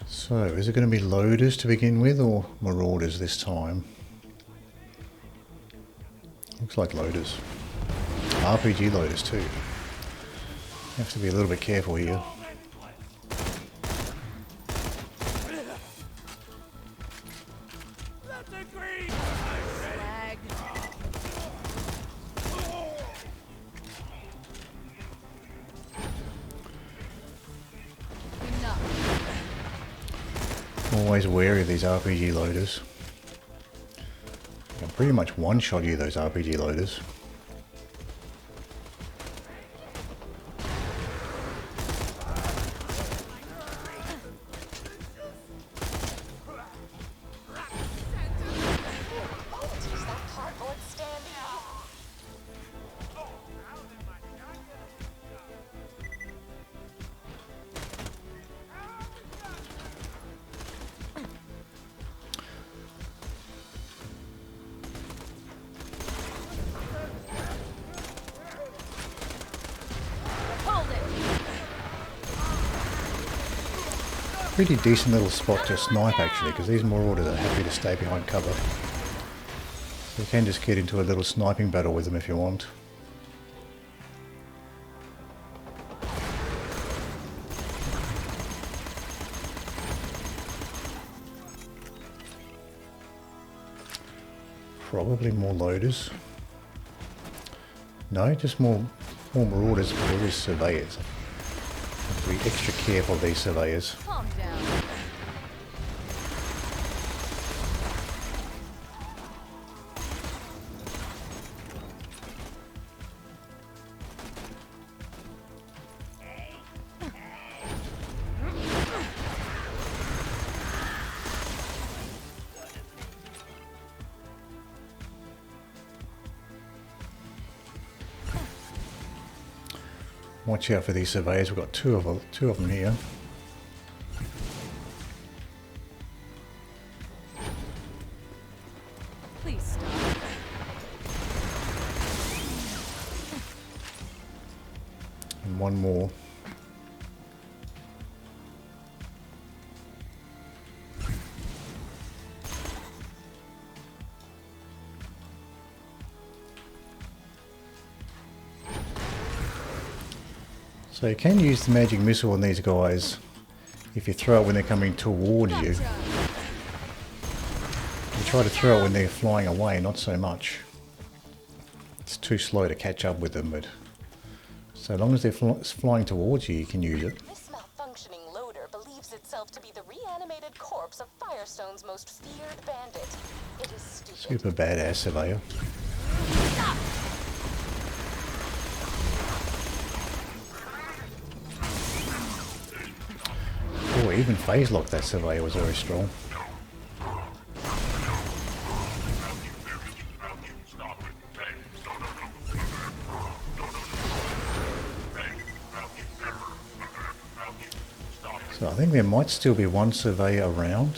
So, is it going to be loaders to begin with or marauders this time? Looks like loaders. RPG loaders too. Have to be a little bit careful here. Always wary of these RPG loaders. I can pretty much one-shot you, those RPG loaders. Pretty decent little spot to snipe actually, because these marauders are happy to stay behind cover. So you can just get into a little sniping battle with them if you want. Probably more loaders. No, just more marauders, but there is surveyors. Have to be extra careful of these surveyors. Calm down. Watch out for these surveyors. We've got two of them here. Please stop. And one more. So you can use the magic missile on these guys if you throw it when they're coming towards you. You try to throw it when they're flying away, not so much. It's too slow to catch up with them, but so long as they're flying towards you, you can use it. This malfunctioning loader believes itself to be the reanimated corpse of Firestone's most feared bandit. It is stupid. Super badass surveyor. Stop. Oh, even Phaselock, that surveyor was very strong. So I think there might still be one surveyor around.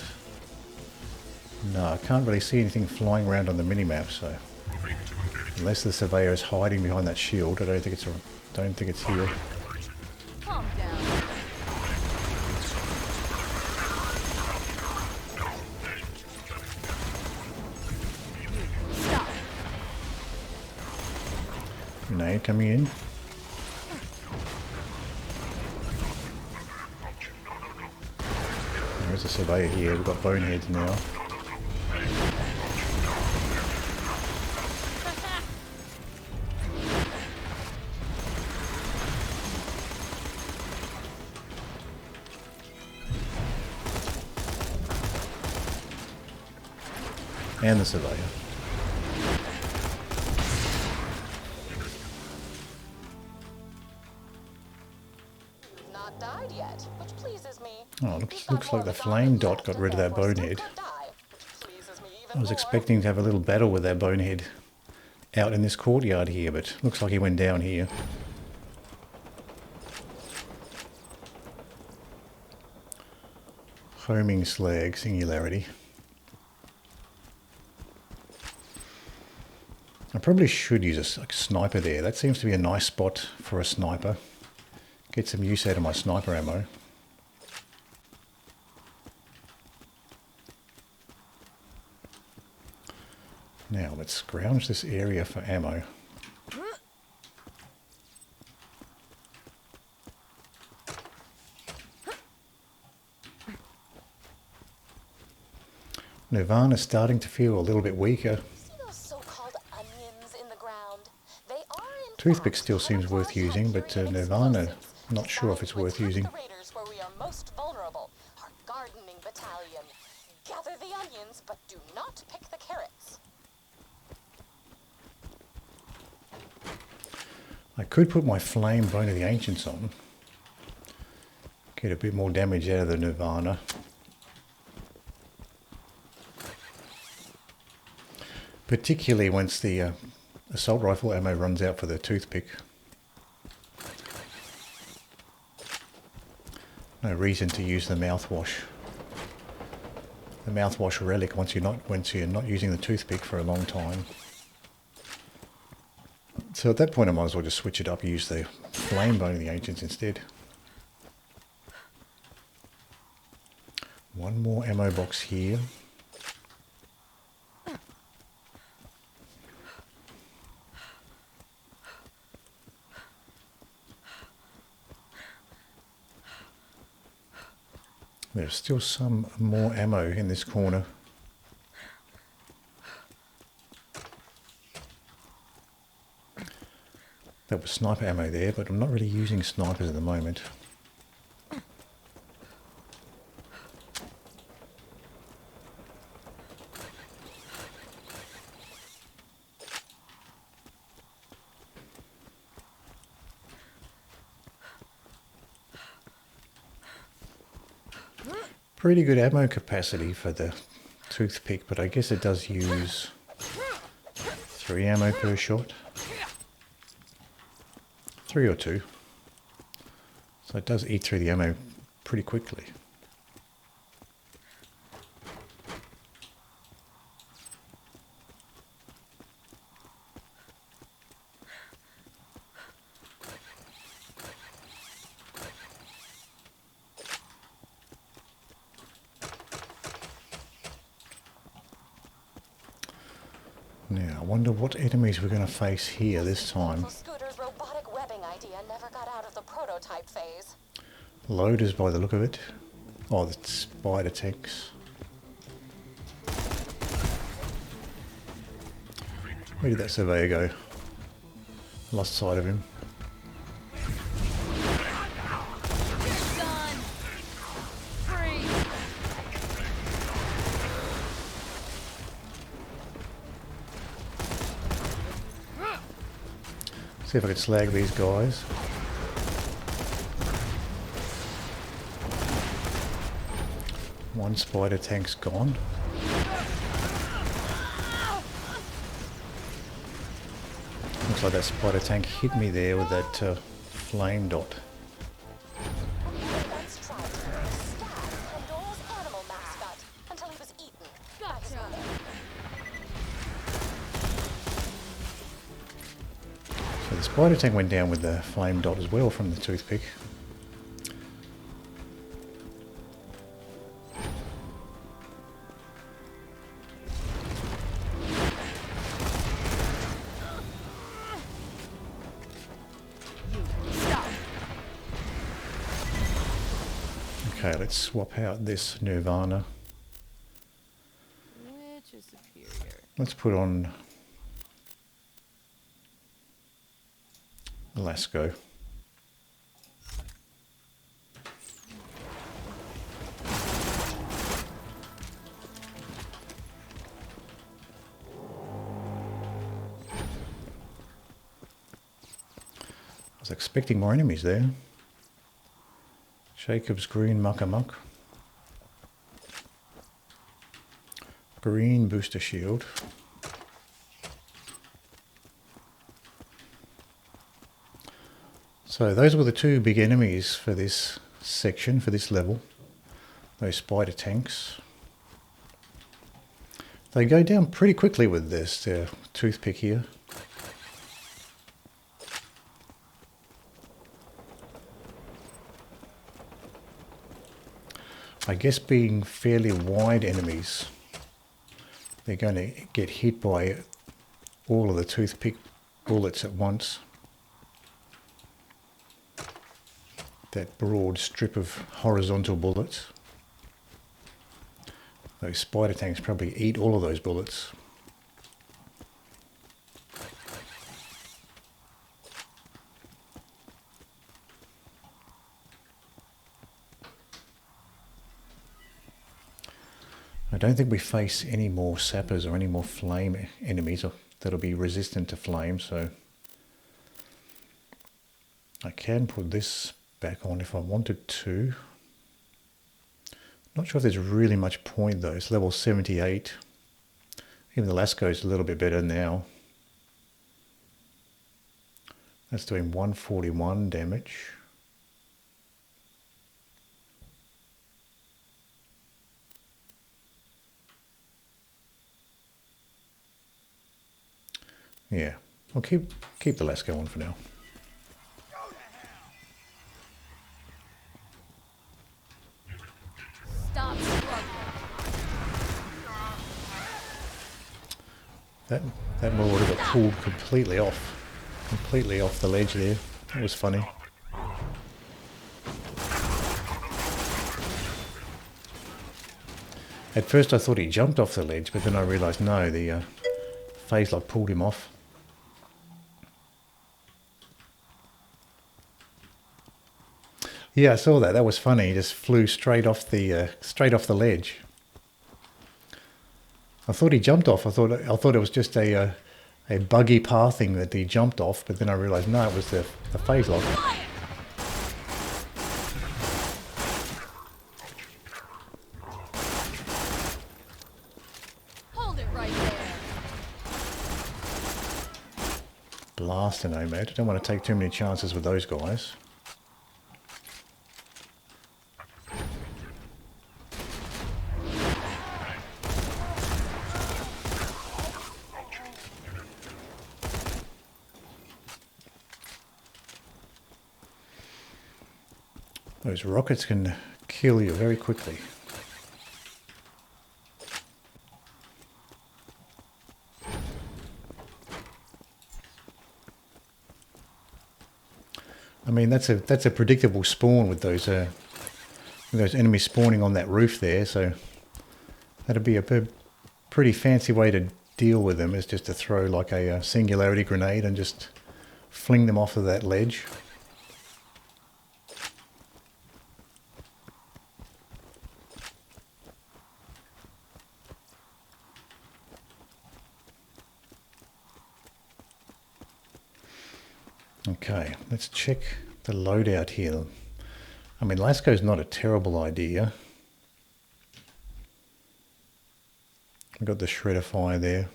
No, I can't really see anything flying around on the minimap, so unless the surveyor is hiding behind that shield, I don't think it's here. Calm down. Stop. Grenade coming in. There's a surveyor here. We've got boneheads now. And the surveyor. Not died yet, which pleases me. Oh, looks like the flame dot got rid of that bonehead. I was expecting to have a little battle with that bonehead out in this courtyard here, but looks like he went down here. Homing slag, singularity. I probably should use a sniper there. That seems to be a nice spot for a sniper. Get some use out of my sniper ammo. Now let's scrounge this area for ammo. Nirvana's starting to feel a little bit weaker. See those so-called onions in the ground? They are in Toothpick fact still seems worth camouflage using, but factory of Nirvana, explosives not sure if designed it's to worth attack using. the raiders where we are most vulnerable. Our gardening battalion. Gather the onions, but do not pick the carrots. I could put my flame Bone of the Ancients on. Get a bit more damage out of the Nirvana. Particularly once the assault rifle ammo runs out for the toothpick. No reason to use the mouthwash. The mouthwash relic once you're not using the toothpick for a long time. So at that point I might as well just switch it up and use the flame Bone of the Ancients instead. One more ammo box here. There's still some more ammo in this corner. That was sniper ammo there, but I'm not really using snipers at the moment. Pretty good ammo capacity for the toothpick, but I guess it does use 3 ammo per shot. 3 or 2. So it does eat through the ammo pretty quickly. Now, I wonder what enemies we're going to face here this time. Scooter's robotic webbing idea never got out of the prototype phase. Loaders by the look of it. Oh, the spider tanks. Where did that surveyor go? Lost sight of him. Done. Free. See if I can slag these guys. One spider tank's gone. Looks like that spider tank hit me there with that flame dot. Once tried to stab Pandola's animal mascot until he was eaten. Gotcha. So the spider tank went down with the flame dot as well from the toothpick. Stop. Okay, let's swap out this Nirvana. Which is superior? Let's put on Lasco. I was expecting more enemies there. Jacob's green muck-a-muck. Green booster shield. So those were the 2 big enemies for this section, for this level. Those spider tanks. They go down pretty quickly with this toothpick here. I guess being fairly wide enemies they're going to get hit by all of the toothpick bullets at once. That broad strip of horizontal bullets. Those spider tanks probably eat all of those bullets. I don't think we face any more sappers or any more flame enemies that'll be resistant to flame, so I can put this back on if I wanted to. Not sure if there's really much point though. It's level 78. Even the Lasco's a little bit better now. That's doing 141 damage. Yeah, I'll keep the Lasco on for now. Stop struggling. That mortar got pulled completely off the ledge there. That was funny. At first I thought he jumped off the ledge, but then I realised no, the Phaselock pulled him off. Yeah, I saw that. That was funny. He just flew straight off the ledge. I thought he jumped off. I thought it was just a buggy pathing that he jumped off, but then I realised no, it was the Phaselock. Hold it right there. Blast and Nomad. I don't want to take too many chances with those guys. Those rockets can kill you very quickly. I mean, that's a predictable spawn with those enemies spawning on that roof there. So that'd be a pretty fancy way to deal with them, is just to throw like a singularity grenade and just fling them off of that ledge. Okay, let's check the loadout here. I mean, Lasco's not a terrible idea. We've got the Shredder Fire there.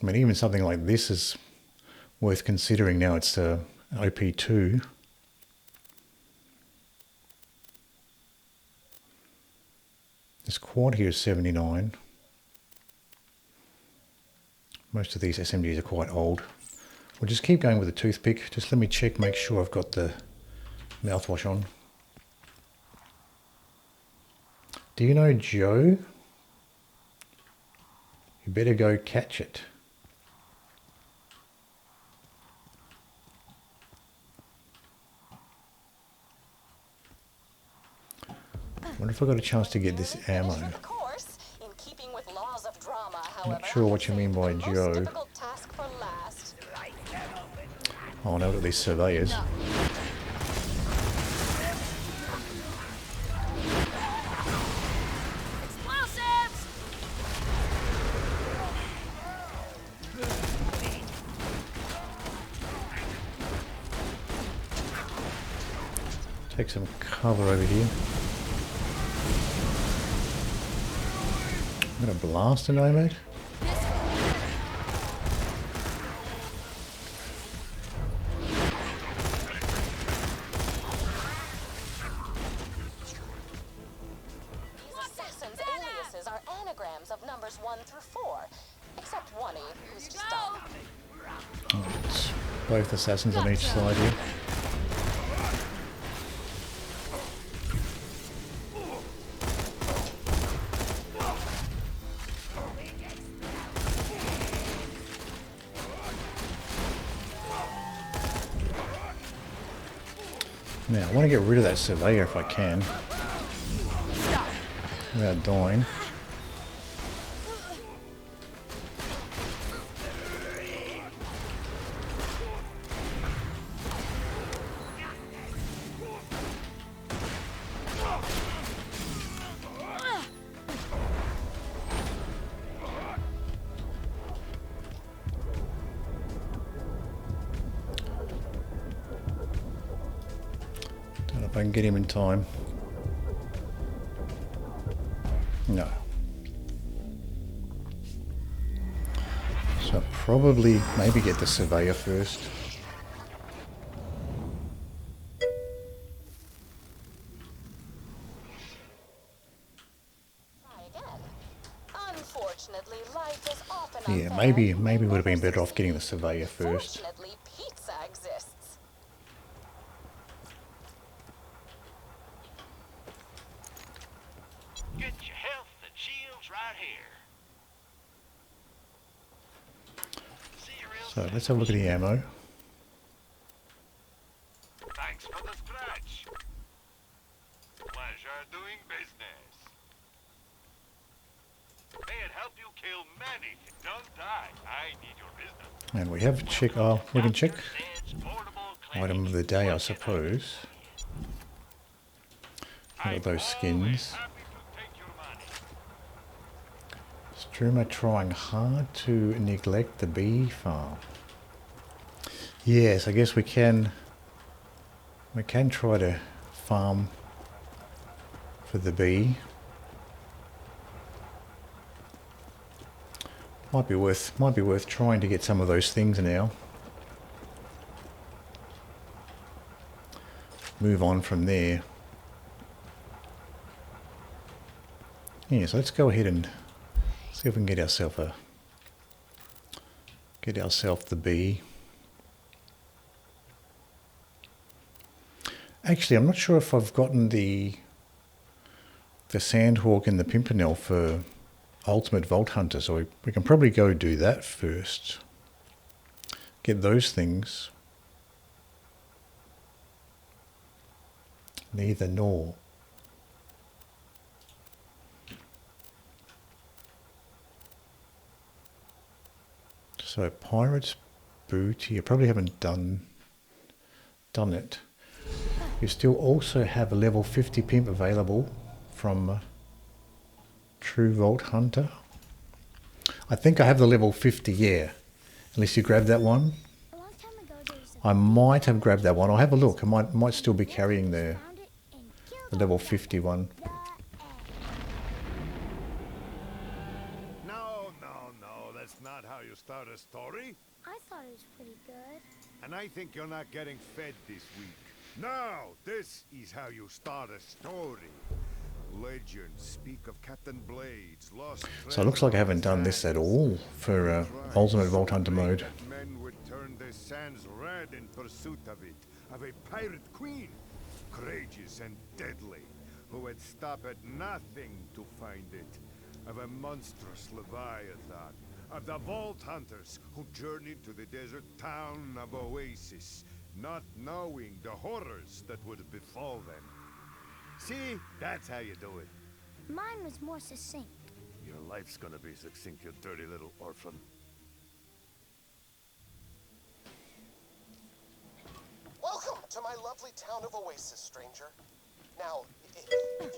I mean, even something like this is worth considering now. It's OP2. This quad here is 79. Most of these SMGs are quite old. We'll just keep going with the toothpick. Just let me check, make sure I've got the mouthwash on. Do you know Joe? You better go catch it. I wonder if I got a chance to get this ammo. I'm not sure what you mean by Joe. Oh no, look at these surveyors. Explosives! Take some cover over here. I'm gonna blast a Nomad. Both assassins on each side here. Now I want to get rid of that surveyor if I can. Without dying. Don't know if I can get him in time. No. So probably maybe get the surveyor first. Try again. Unfortunately, life is often Yeah, unfair. maybe would have been better off getting the surveyor first. Fortunately, pizza exists. Get your health and shields right here. See you real So soon. let's have a look at the ammo. Thanks for the scratch. Pleasure doing business. May it help you kill many. Don't die. I need your business. And we have check. Oh, we can check It's portable item of the day, I suppose. Look at those skins. happy to take your money. Streamer trying hard to neglect the bee farm. Yes, I guess we can try to farm for the bee. Might be worth trying to get some of those things now. Move on from there. Yeah, so let's go ahead and see if we can get ourselves the bee. Actually, I'm not sure if I've gotten the Sand Hawk and the Pimpernel for Ultimate Vault Hunter, so we can probably go do that first. Get those things. Neither nor. So Pirate's Booty, I probably haven't done it. You still also have a level 50 pimp available from True Vault Hunter. I think I have the level 50, yeah. Unless you grabbed that one. A long time ago, there was I might have grabbed that one. I'll have a look. I might still be carrying the found it and killed level 50 one. the egg. No, that's not how you start a story. I thought it was pretty good. And I think you're not getting fed this week. No, this is how you start a story. Legends speak of Captain Blades, lost So it looks like I haven't done this at all for Ultimate Vault Hunter mode. Men would turn their sands red in pursuit of it, of a pirate queen, courageous and deadly, who would stop at nothing to find it, of a monstrous leviathan, of the Vault Hunters who journeyed to the desert town of Oasis, not knowing the horrors that would befall them. See, that's how you do it. Mine was more succinct. Your life's gonna be succinct, you dirty little orphan. Welcome to my lovely town of Oasis, stranger. Now, if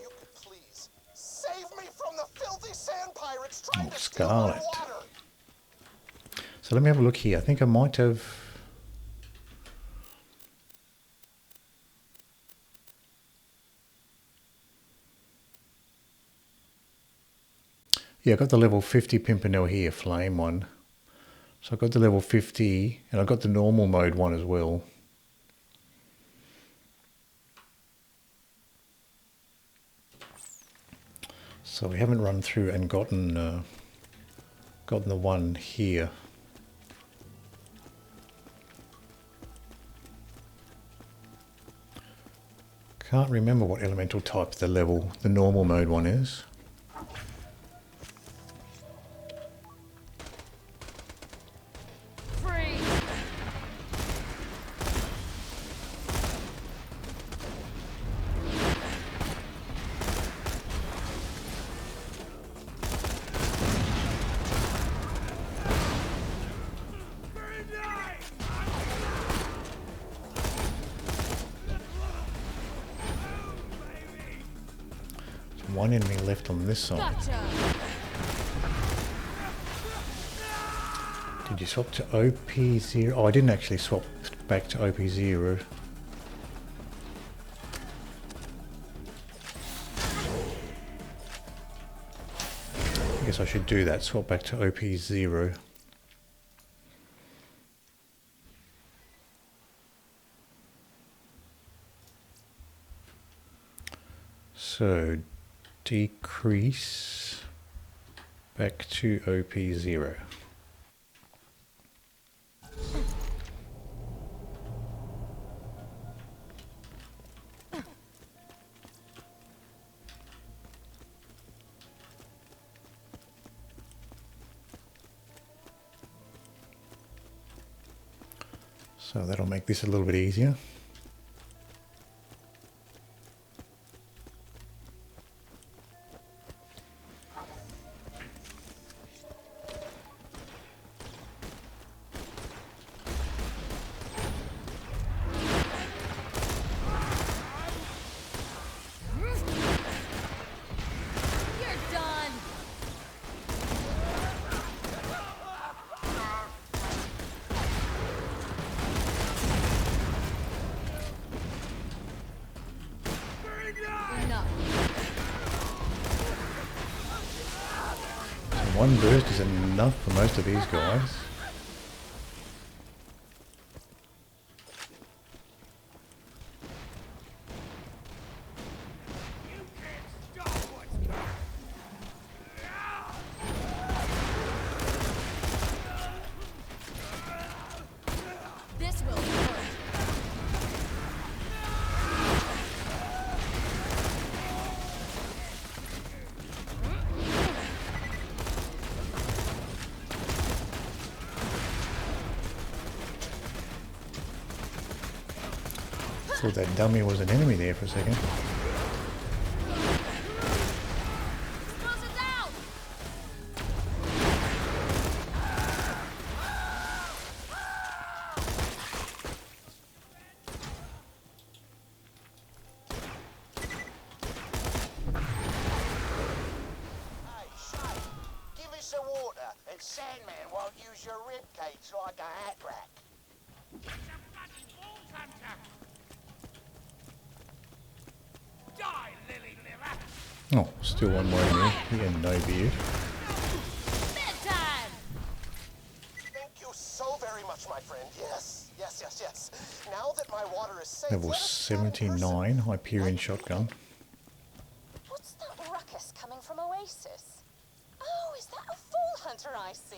you could please save me from the filthy sand pirates trying to steal my Scarlett. water. So let me have a look here. I think I might have... Yeah, I got the level 50 Pimpernel here, flame one. So I got the level 50 and I got the normal mode one as well. So we haven't run through and gotten the one here. Can't remember what elemental type the normal mode one is. Free. One enemy left on this side. Gotcha. Did you swap to OP0? Oh, I didn't actually swap back to OP0. I guess I should do that, swap back to OP0. So, decrease back to OP0. So that'll make this a little bit easier. You're done. Enough. One burst is enough for most of these guys. This will hurt. Thought that dummy was an enemy there for a second. Explosion's out. Hey, Shay, give us some water, and Sandman won't use your ribcage like a hat rack. Die, Lily Liver! Oh, still one more enemy. He had no beard. Bedtime. Thank you so very much, my friend. Yes, yes, yes, yes. Now that my water is safe, Level let us chat in person. 79, Hyperion shotgun. What's that ruckus coming from Oasis? Oh, is that a fall hunter I see?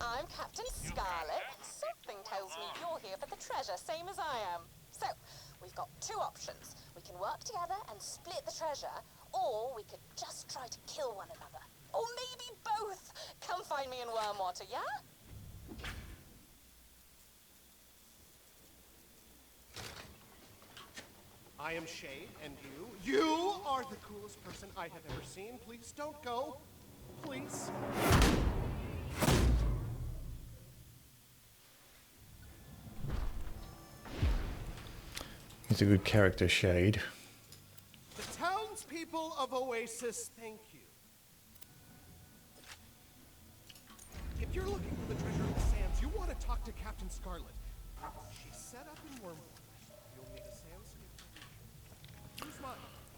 I'm Captain Scarlett. Something tells me you're here for the treasure, same as I am. So, we've got two options. We can work together and split the treasure, or we could just try to kill one another. Or maybe both. Come find me in Wormwater, yeah? I am Shade, and you are the coolest person I have ever seen. Please don't go. Please. He's a good character, Shade. The townspeople of Oasis, thank you. If you're looking for the treasure of the sands, you want to talk to Captain Scarlett. She's set up in Wormwater. You'll need a sand skiff. Who's mine?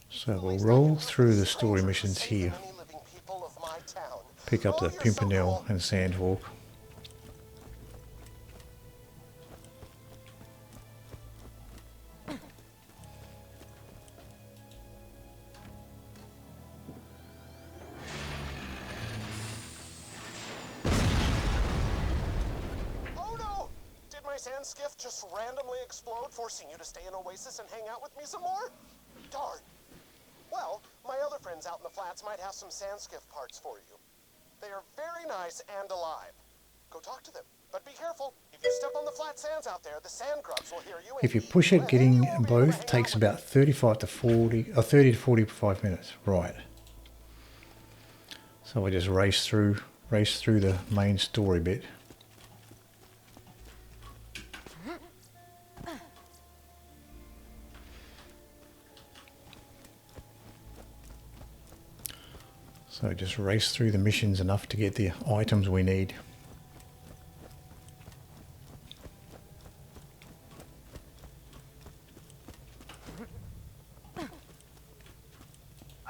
So we'll roll through the story missions here. Many living people of my town. Pick up the Oh, you're so Pimpernel cool. and Sand Hawk. Oh no! Did my sand skiff just randomly explode, forcing you to stay in Oasis and hang out with me some more? Darn. Well, my other friends out in the flats might have some sand skiff parts for you. They are very nice and alive. Go talk to them, but be careful. If you step on the flat sands out there, the sand grubs will hear you. and If you eat push you it, and getting hang you over here to both hang takes out with about 35 to 40, or 30 to 45 minutes. Right. So I just race through the main story bit. So just race through the missions enough to get the items we need.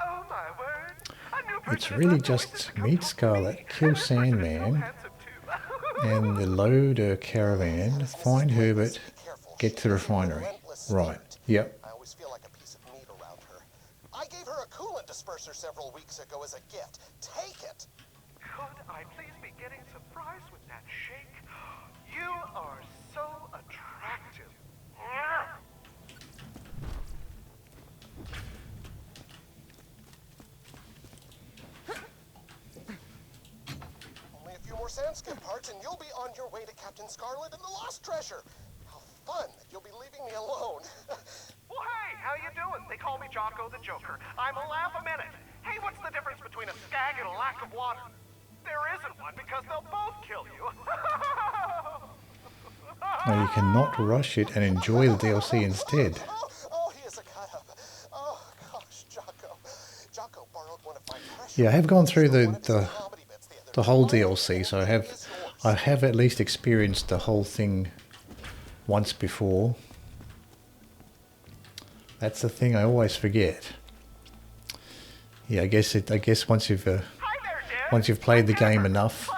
Oh my word! A new person It's has really left just Oasis to come meet help Scarlett, me. kill And this person is so Sandman, handsome too. and the loader caravan, find Herbert, Be careful. get to the refinery. Right, yep. I always feel like a piece of meat around her. I gave her a coolant disperser several weeks ago as a gift. Take it. Could I please be getting surprised with that shake? You are so attractive. Only a few more sandskip parts and you'll be on your way to Captain Scarlett and the lost treasure. How fun that you'll be leaving me alone. Well, hey, how you doing? They call me Jocko the Joker. I'm a laugh a minute. Hey, what's the difference between a skag and a lack of water? There isn't one because they'll both kill you. Now you cannot rush it and enjoy the DLC instead. Oh, he is a cut-up. Oh, gosh, Jocko. Jocko borrowed one of my precious... Yeah, I have gone through the comedy bits the other whole day. DLC, so I have at least experienced the whole thing once before. That's the thing I always forget. Yeah, I guess once you've played the game enough,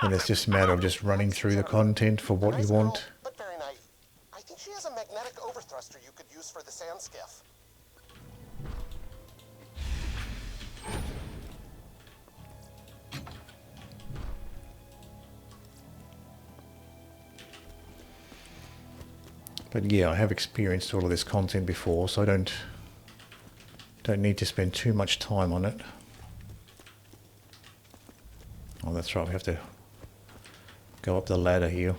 then it's just a matter of just running through the content for what you Nice want. girl, but very naive. I think she has a magnetic overthruster you could use for the sand skiff. But yeah, I have experienced all of this content before, so I don't need to spend too much time on it. Oh, that's right, we have to go up the ladder here.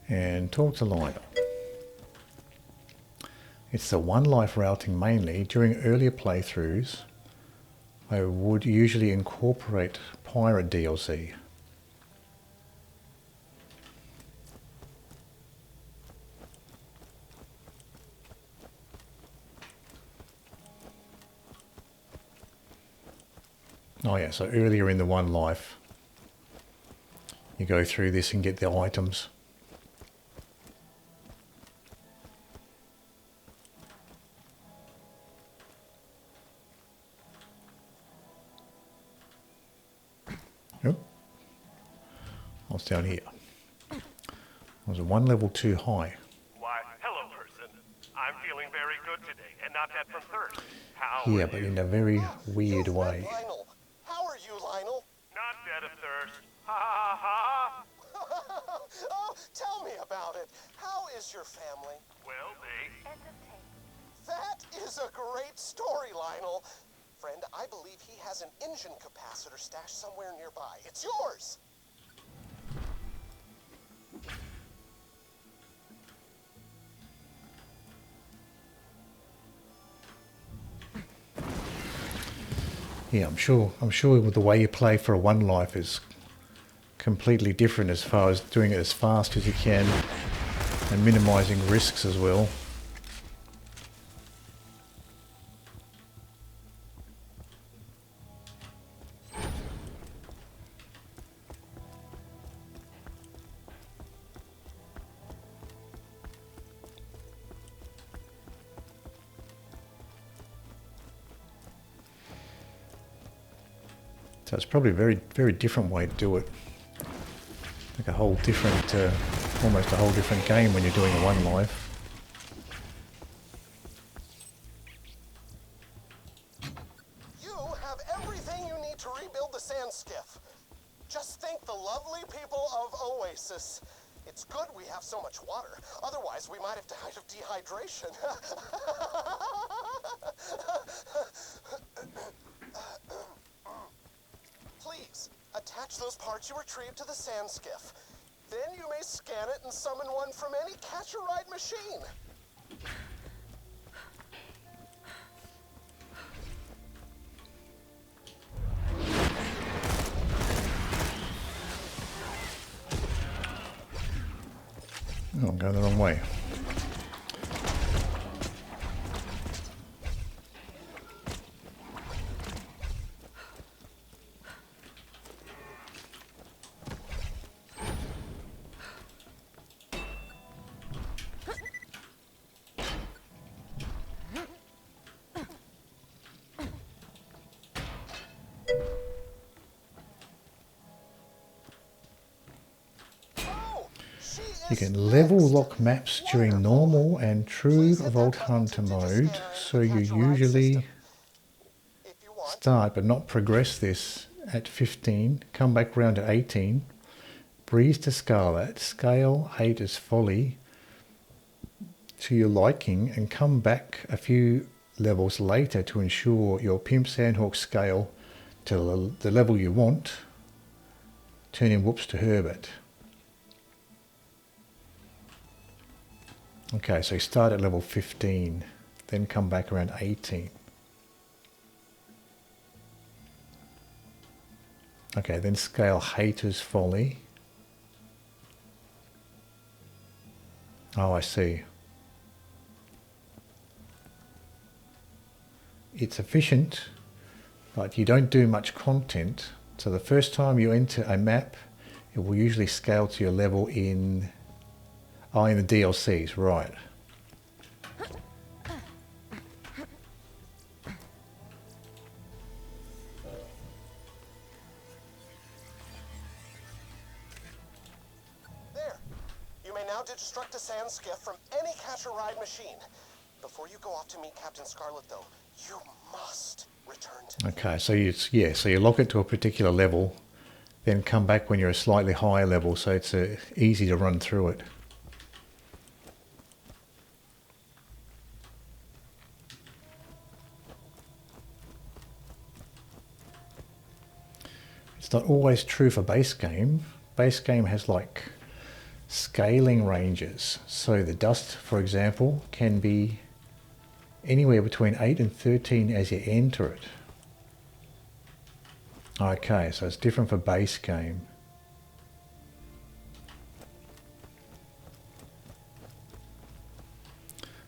And talk to Lionel. It's the one life routing mainly. During earlier playthroughs, I would usually incorporate pirate DLC. Oh yeah, so earlier in the one life, you go through this and get the items. Oh, I was down here. I was one level too high. Why, hello, person. I'm feeling very good today, and not dead from thirst. How Yeah, are but you? in a very weird You've way. met Lionel. How are you, Lionel? Not dead of thirst. Ha ha ha. Oh, tell me about it. How is your family? Well, they... That is a great story, Lionel. Friend, I believe he has an engine capacitor stashed somewhere nearby. It's yours! Yeah, I'm sure with the way you play for a one life is completely different as far as doing it as fast as you can and minimizing risks as well. So it's probably a very, very different way to do it. Like a whole different, almost a whole different game when you're doing a one life. You have everything you need to rebuild the sand skiff. Just thank the lovely people of Oasis. It's good we have so much water. Otherwise, we might have died of dehydration. Please, attach those parts you retrieved to the sand skiff. Then you may scan it and summon one from any catch-a-ride machine. Oh, I'm going the wrong way. You can level lock maps during normal and true Vault Hunter mode, so you usually start but not progress this at 15, come back round to 18, breeze to Scarlett, scale 8 as folly to your liking, and come back a few levels later to ensure your Pimp Sandhawk scale to the level you want, turn in Whoops to Herbert. Okay, so start at level 15, then come back around 18. Okay, then scale Hater's Folly. Oh, I see. It's efficient, but you don't do much content. So the first time you enter a map, it will usually scale to your level in... Oh, in the DLCs, right. There. You may now Digistruct a sand skiff from any catch-a-ride machine. Before you go off to meet Captain Scarlett, though, you must return to me. Okay, so you lock it to a particular level, then come back when you're a slightly higher level, so it's easy to run through it. It's not always true for base game. Base game has like scaling ranges. So the dust, for example, can be anywhere between 8 and 13 as you enter it. Okay, so it's different for base game.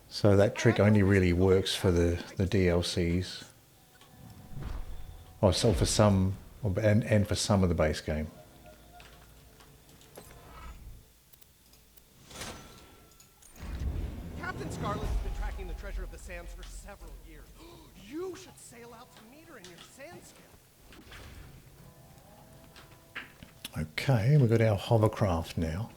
So that trick only really works for the DLCs. Or so for some, and for some of the base game. Captain Scarlett's been tracking the treasure of the sands for several years. You should sail out to meet her in your sand skiff. Okay, we've got our hovercraft now.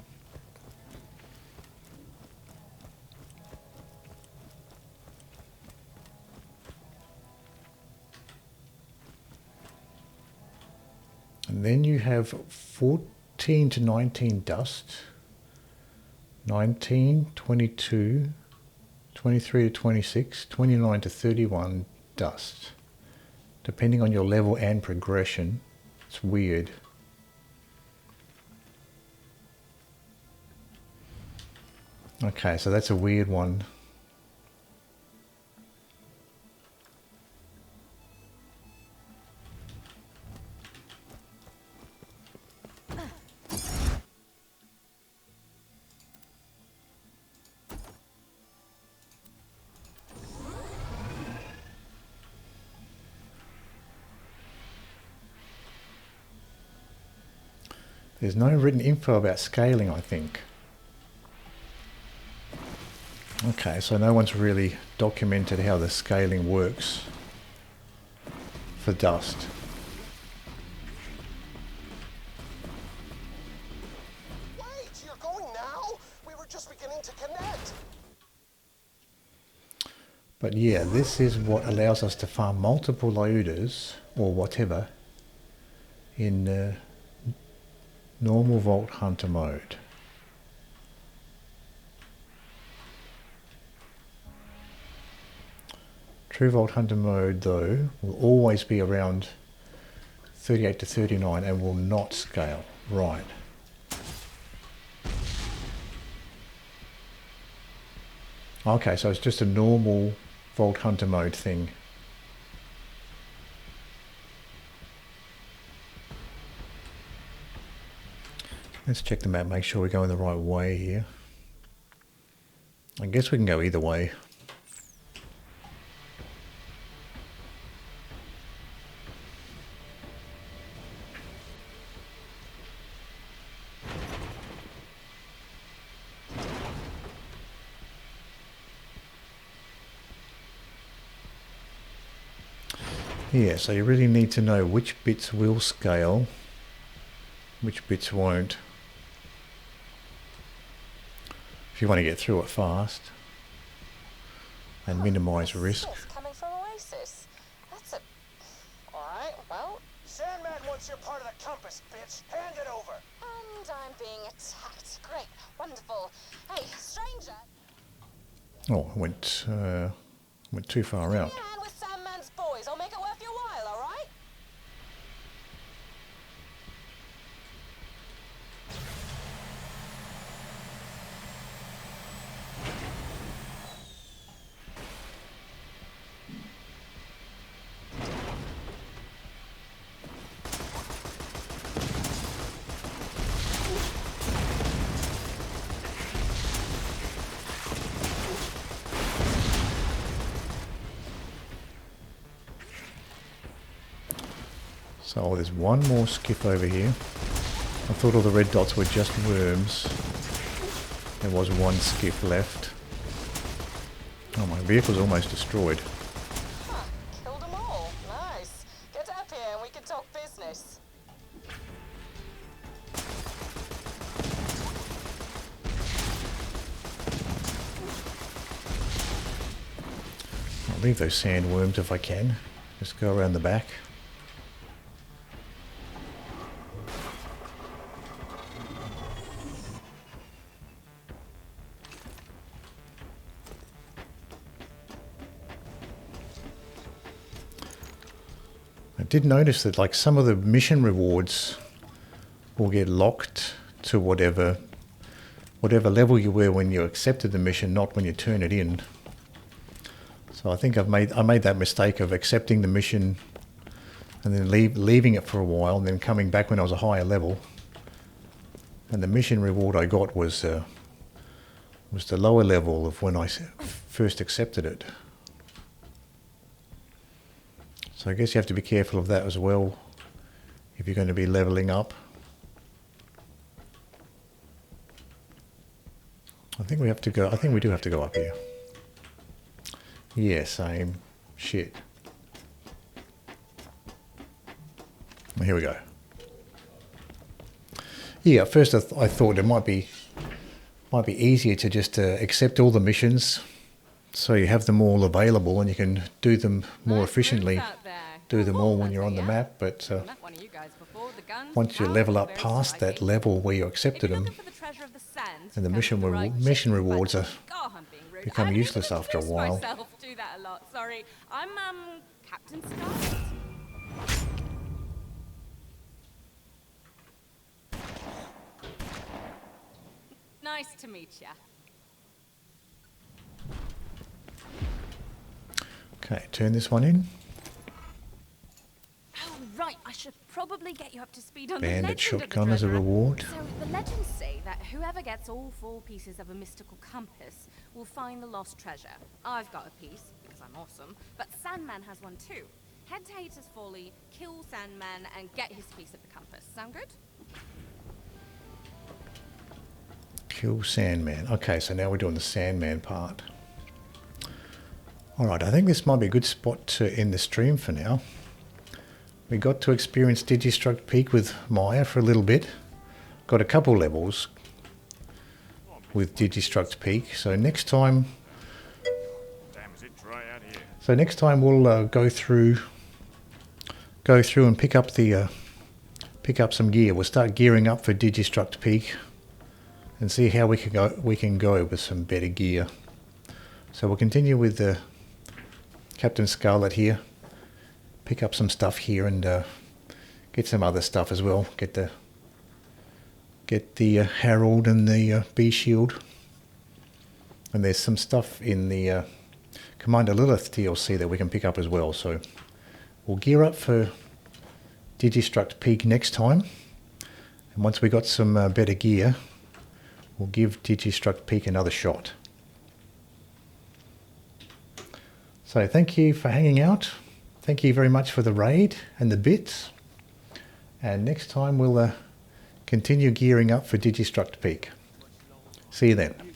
And then you have 14 to 19 dust, 19, 22, 23 to 26, 29 to 31 dust. Depending on your level and progression, it's weird. Okay, so that's a weird one. There's no written info about scaling, I think. Okay, so no one's really documented how the scaling works for dust. Wait, you're going now? We were just beginning to connect. But yeah, this is what allows us to farm multiple Iudas, or whatever, in normal Vault Hunter mode. True Vault Hunter mode, though, will always be around 38 to 39 and will not scale. Right. Okay, so it's just a normal Vault Hunter mode thing. Let's check the map, make sure we're going the right way here. I guess we can go either way. Yeah, so you really need to know which bits will scale, which bits won't, if you want to get through it fast and minimise risk. Skiff coming from Oasis. That's a... Alright, well... Sandman wants your part of the compass, bitch. Hand it over. And I'm being attacked. Great. Wonderful. Hey, stranger. Oh, I went too far out. Man with Sandman's boys. I'll make it worth your while, alright? So there's one more skiff over here. I thought all the red dots were just worms. There was one skiff left. Oh, my vehicle's almost destroyed. Huh, killed them all. Nice. Get up here and we can talk business. I'll leave those sandworms if I can. Just go around the back. I did notice that like some of the mission rewards will get locked to whatever level you were when you accepted the mission, not when you turn it in. So I think I made that mistake of accepting the mission and then leaving it for a while and then coming back when I was a higher level. And the mission reward I got was the lower level of when I first accepted it. So I guess you have to be careful of that as well if you're going to be leveling up. I think we do have to go up here. Yeah, same shit. Well, here we go. Yeah, at first I thought it might be easier to just accept all the missions, so you have them all available and you can do them more efficiently. Do them all when you're on the map, but once you level up past that level where you accepted them, and the mission rewards become useless after a while. Do that a lot. Sorry, I'm Captain Scarlett. Nice to meet ya. Okay, turn this one in. Oh, right. I should probably get you up to speed on Bandit the legend shotgun of as the a treasure. reward. So the legends say that whoever gets all 4 pieces of a mystical compass will find the lost treasure. I've got a piece because I'm awesome, but Sandman has one too. Head to Hater's Folly, kill Sandman, and get his piece of the compass. Sound good? Kill Sandman. Okay, so now we're doing the Sandman part. Alright, I think this might be a good spot to end the stream for now. We got to experience Digistruct Peak with Maya for a little bit. Got a couple levels with Digistruct Peak. So next time... we'll go through and pick up some gear. We'll start gearing up for Digistruct Peak and see how we can go with some better gear. So we'll continue with the Captain Scarlett here. Pick up some stuff here and get some other stuff as well. Get the Herald and the B shield. And there's some stuff in the Commander Lilith DLC that we can pick up as well. So we'll gear up for Digistruct Peak next time. And once we got some better gear, we'll give Digistruct Peak another shot. So thank you for hanging out. Thank you very much for the raid and the bits. And next time we'll continue gearing up for Digistruct Peak. See you then.